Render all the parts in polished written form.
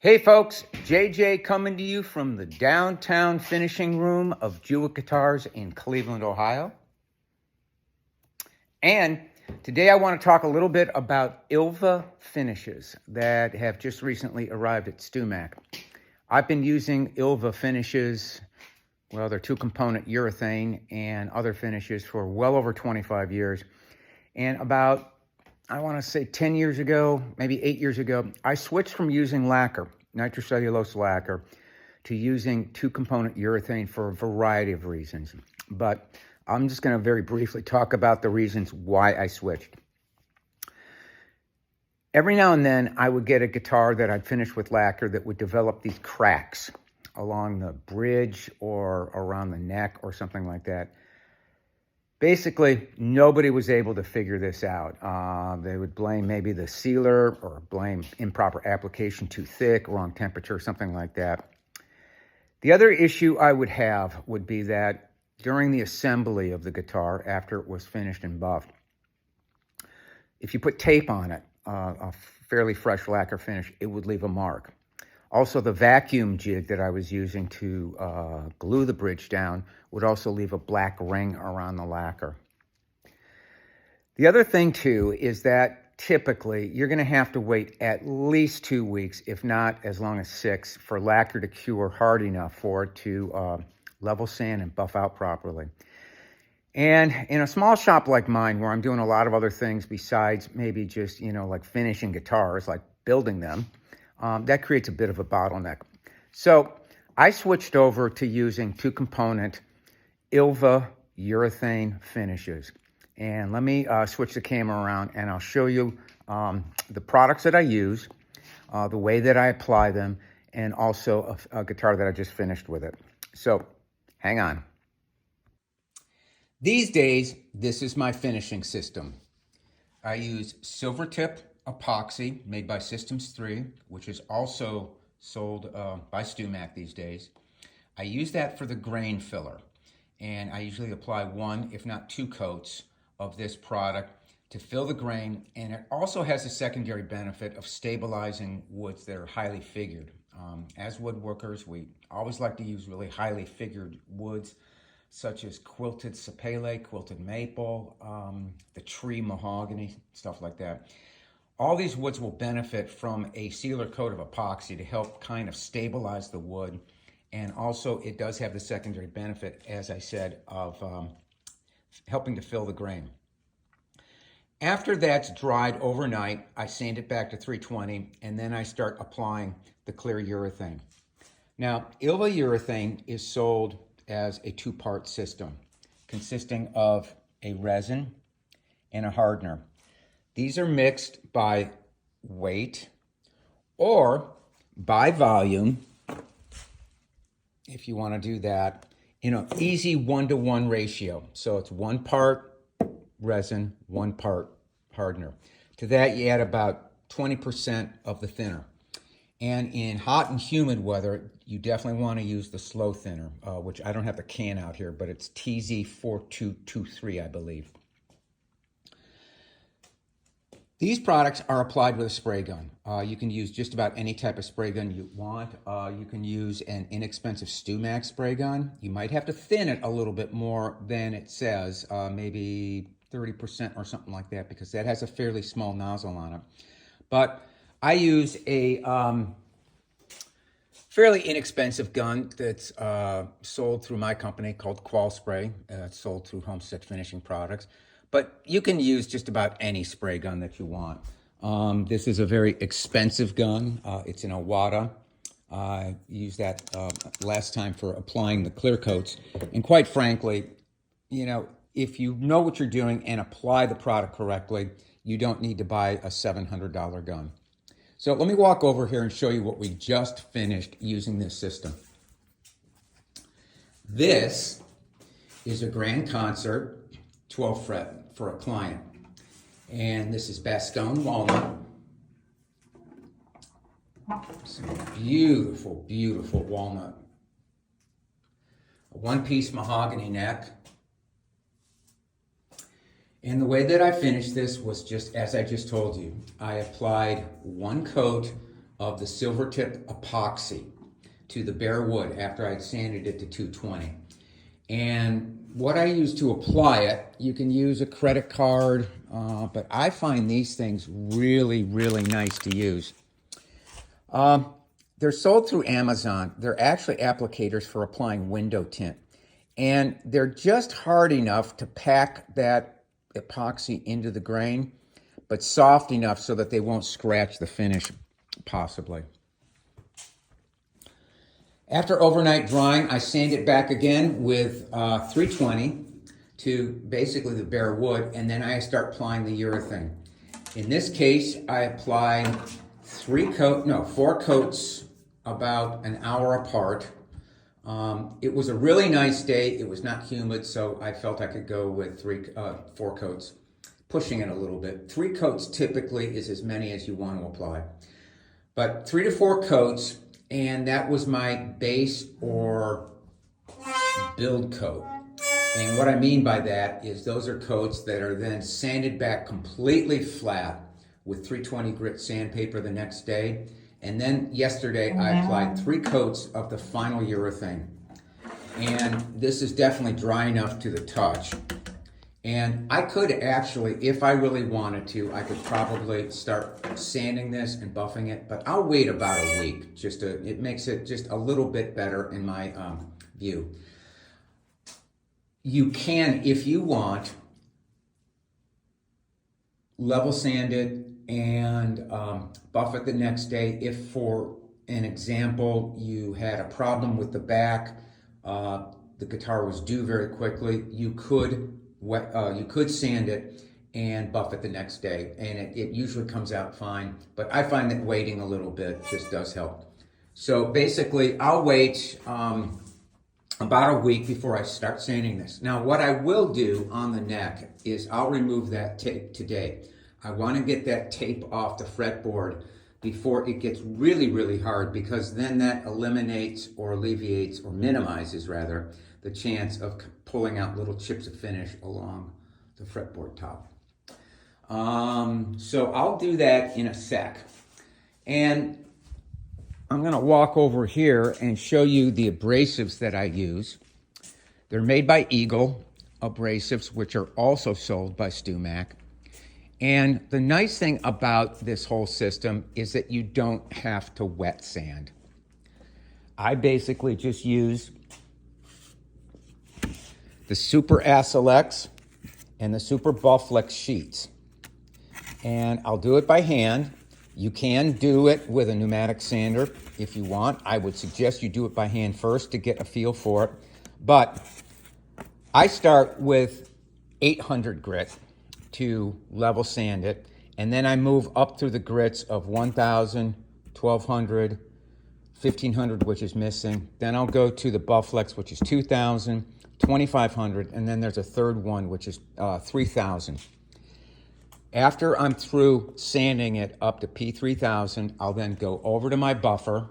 Hey folks, JJ coming to you from the downtown finishing room of Jewett Guitars in Cleveland, Ohio. And today I want to talk a little bit about Ilva finishes that have just recently arrived at StewMac. I've been using Ilva finishes, well, they're two-component urethane and other finishes for well over 25 years. And about, I want to say 10 years ago, maybe 8 years ago, I switched from using lacquer, nitrocellulose lacquer, to using two-component urethane for a variety of reasons. But I'm just going to very briefly talk about the reasons why I switched. Every now and then, I would get a guitar that I'd finished with lacquer that would develop these cracks along the bridge or around the neck or something like that. Basically, nobody was able to figure this out. They would blame maybe the sealer or blame improper application, too thick, wrong temperature, something like that. The other issue I would have would be that during the assembly of the guitar, after it was finished and buffed, if you put tape on it, a fairly fresh lacquer finish, it would leave a mark. Also, the vacuum jig that I was using to glue the bridge down would also leave a black ring around the lacquer. The other thing, too, is that typically you're going to have to wait at least 2 weeks, if not as long as 6, for lacquer to cure hard enough for it to level sand and buff out properly. And in a small shop like mine, where I'm doing a lot of other things besides maybe just, like finishing guitars, like building them, that creates a bit of a bottleneck. So I switched over to using two-component Ilva urethane finishes. And let me switch the camera around and I'll show you the products that I use, the way that I apply them, and also a guitar that I just finished with it. So hang on. These days, this is my finishing system. I use Silvertip epoxy made by Systems 3, which is also sold by StewMac these days. I use that for the grain filler, and I usually apply 1, if not 2 coats of this product to fill the grain, and it also has a secondary benefit of stabilizing woods that are highly figured. As woodworkers, we always like to use really highly figured woods, such as quilted sapele, quilted maple, the tree mahogany, stuff like that. All these woods will benefit from a sealer coat of epoxy to help kind of stabilize the wood. And also it does have the secondary benefit, as I said, of helping to fill the grain. After that's dried overnight, I sand it back to 320, and then I start applying the clear urethane. Now, Ilva urethane is sold as a 2-part system consisting of a resin and a hardener. These are mixed by weight or by volume, if you want to do that, in an easy 1-to-1 ratio. So it's 1 part resin, 1 part hardener. To that, you add about 20% of the thinner. And in hot and humid weather, you definitely want to use the slow thinner, which I don't have the can out here, but it's TZ4223, I believe. These products are applied with a spray gun. You can use just about any type of spray gun you want. You can use an inexpensive StewMac spray gun. You might have to thin it a little bit more than it says, maybe 30% or something like that, because that has a fairly small nozzle on it. But I use a fairly inexpensive gun that's sold through my company called Qual Spray. It's sold through Homestead Finishing Products. But you can use just about any spray gun that you want. This is a very expensive gun. It's an Awada. I used that last time for applying the clear coats. And quite frankly, if you know what you're doing and apply the product correctly, you don't need to buy a $700 gun. So let me walk over here and show you what we just finished using this system. This is a Grand Concert 12 fret for a client. And this is Bastogne walnut. Some beautiful, beautiful walnut. A 1-piece mahogany neck. And the way that I finished this was just as I just told you. I applied 1 coat of the silver tip epoxy to the bare wood after I'd sanded it to 220. And what I use to apply it, you can use a credit card, but I find these things really, really nice to use. They're sold through Amazon. They're actually applicators for applying window tint. And they're just hard enough to pack that epoxy into the grain, but soft enough so that they won't scratch the finish, possibly. After overnight drying, I sand it back again with 320 to basically the bare wood, and then I start applying the urethane. In this case, I applied 4 coats about an hour apart. It was a really nice day. It was not humid, so I felt I could go with 4 coats, pushing it a little bit. 3 coats typically is as many as you want to apply. But 3 to 4 coats, and that was my base or build coat. And what I mean by that is those are coats that are then sanded back completely flat with 320 grit sandpaper the next day. And then yesterday I applied 3 coats of the final urethane. And this is definitely dry enough to the touch. And I could actually, if I really wanted to, I could probably start sanding this and buffing it, but I'll wait about a week. It makes it just a little bit better in my view. You can, if you want, level sand it and buff it the next day. If, for an example, you had a problem with the back, the guitar was due very quickly, you could sand it and buff it the next day, and it usually comes out fine. But I find that waiting a little bit just does help. So basically, I'll wait about a week before I start sanding this. Now, what I will do on the neck is I'll remove that tape today. I want to get that tape off the fretboard before it gets really, really hard, because then that eliminates or alleviates or minimizes rather the chance of pulling out little chips of finish along the fretboard top. So I'll do that in a sec. And I'm going to walk over here and show you the abrasives that I use. They're made by Eagle abrasives, which are also sold by StuMac. And the nice thing about this whole system is that you don't have to wet sand. I basically just use the Super SLX and the Super Bufflex sheets. And I'll do it by hand. You can do it with a pneumatic sander if you want. I would suggest you do it by hand first to get a feel for it. But I start with 800 grit to level sand it, and then I move up through the grits of 1,000, 1,200, 1,500, which is missing. Then I'll go to the Bufflex, which is 2,000, 2,500, and then there's a third one, which is 3,000. After I'm through sanding it up to P3000, I'll then go over to my buffer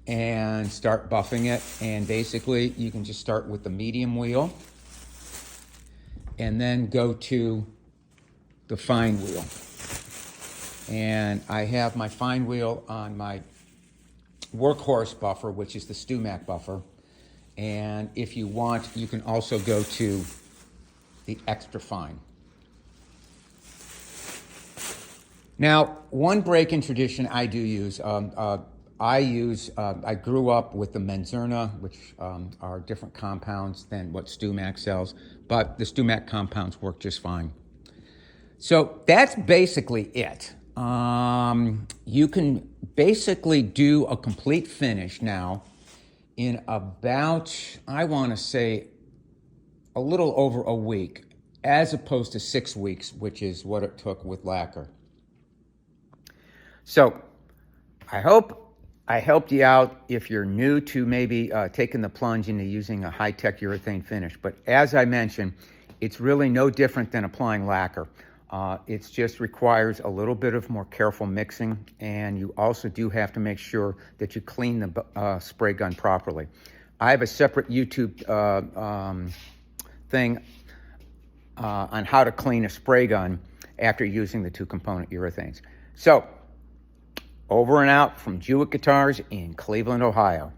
and start buffing it. And basically, you can just start with the medium wheel and then go to the fine wheel. And I have my fine wheel on my workhorse buffer, which is the StuMac buffer. And if you want, you can also go to the extra fine. Now, one break-in tradition I do use, I grew up with the Menzerna, which are different compounds than what StuMac sells, but the StuMac compounds work just fine. So that's basically it. You can basically do a complete finish now in about, I want to say, a little over a week, as opposed to 6 weeks, which is what it took with lacquer. So I hope I helped you out if you're new to maybe taking the plunge into using a high-tech urethane finish. But as I mentioned, it's really no different than applying lacquer. It just requires a little bit of more careful mixing, and you also do have to make sure that you clean the spray gun properly. I have a separate YouTube thing on how to clean a spray gun after using the 2-component urethanes. So Over and out from Jewett Guitars in Cleveland, Ohio.